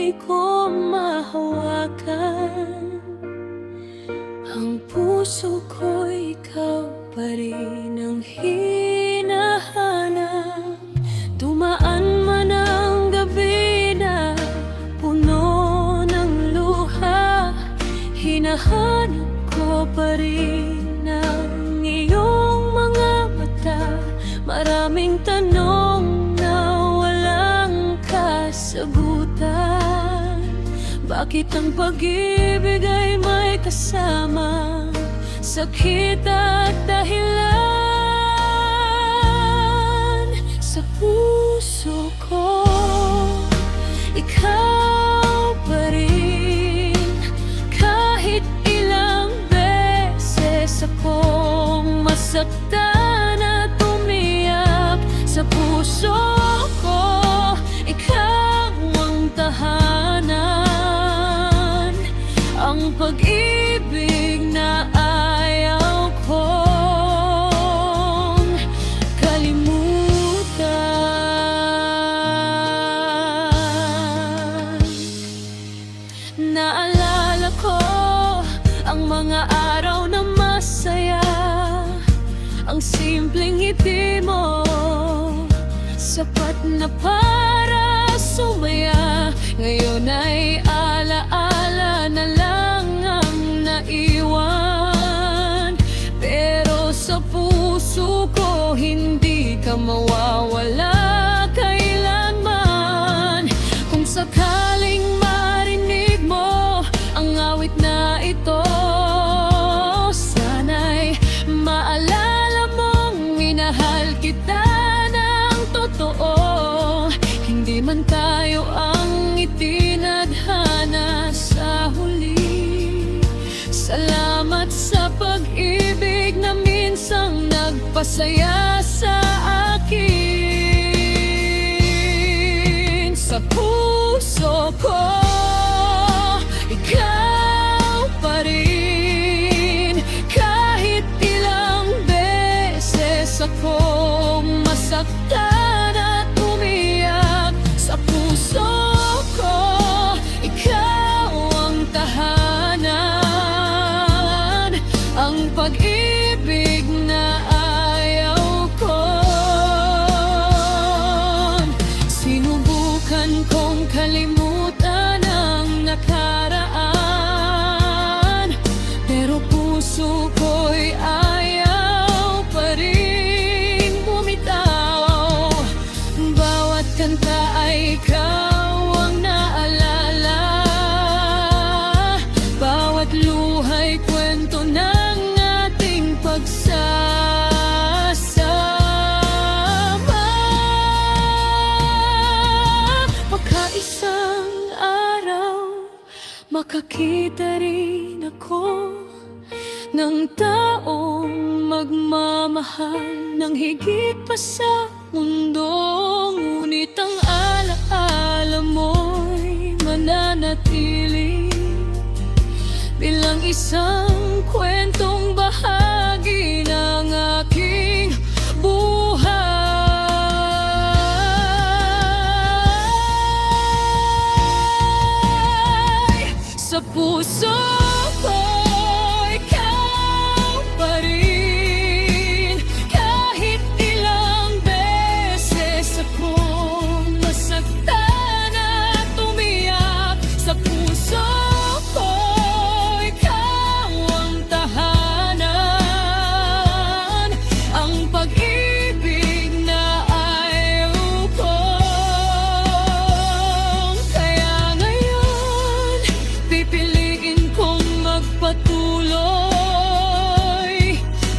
di ko mahawakan. Ang puso ko'y ikaw pa rin ang hinahanap. Dumaan man ang gabi na puno ng luha, hinahanap ko pa rin ang iyong mga mata. Maraming tanong na walang kasagutan. Bakit ang pag-ibig ay may kasama sakit at dahilan? Sa puso ko, ikaw pa rin. Kahit ilang beses akong masaktan at umiyak, sa puso ko, ikaw ang tahanan. Ang pag-ibig na ayaw kong kalimutan. Naalala ko ang mga araw na masaya, ang simpleng ngiti mo, sapat na para sumaya. Ngayon ay alaala na lang ang naiwan, pero sa puso ko hindi ka mawawala kailanman. Kung sakaling marinig mo ang awit na ito, sana'y maalala mong minahal kita ng totoo. Hindi man tayo ang itinadhana sa huli, salamat sa pag-ibig na minsang nagpasaya sa akin. Sa puso ko, ikaw pa rin. Kahit ilang beses akong masaktan at umiyak, sa puso ko, ikaw ang tahanan. Ang pag-ibig na ayaw ko. Sinubukan kong kalimutan ang nakaraan, pero puso ko'y ayaw pa rin bumitaw. Bawat kanta ay ikaw ang naalala, bawat luha'y kwento ng ating pagsasama. Baka isang araw makakita rin ako ng taong magmamahal ng higit pa sa mundo. Ngunit ang alaala mo'y mananatili bilang isang kwentong bahagi ng aking buhay. Sa puso ko, ikaw pa rin. Kahit ilang beses akong masaktan at umiyak, sa puso ko, ikaw ang tahanan. Ang pag-ibig na ayaw ko. Kaya ngayon, pipiliin kong magpatuloy.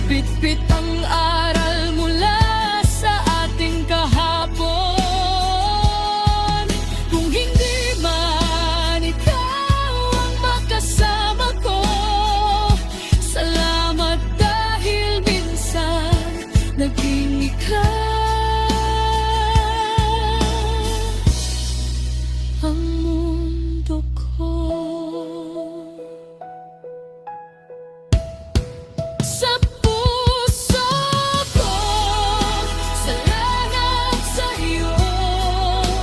Bitbit ang aral mula sa ating kahapon. Kung hindi man ikaw ang makasama ko, salamat dahil minsan naging ikaw ang mundo ko. Sa puso ko, salamat sa iyo,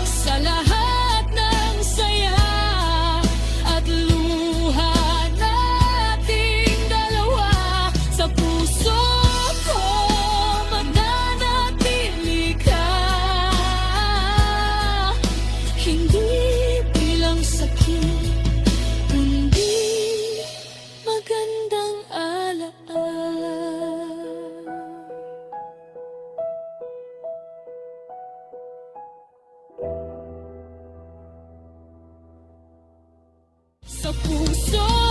sa lahat ng saya. sa puso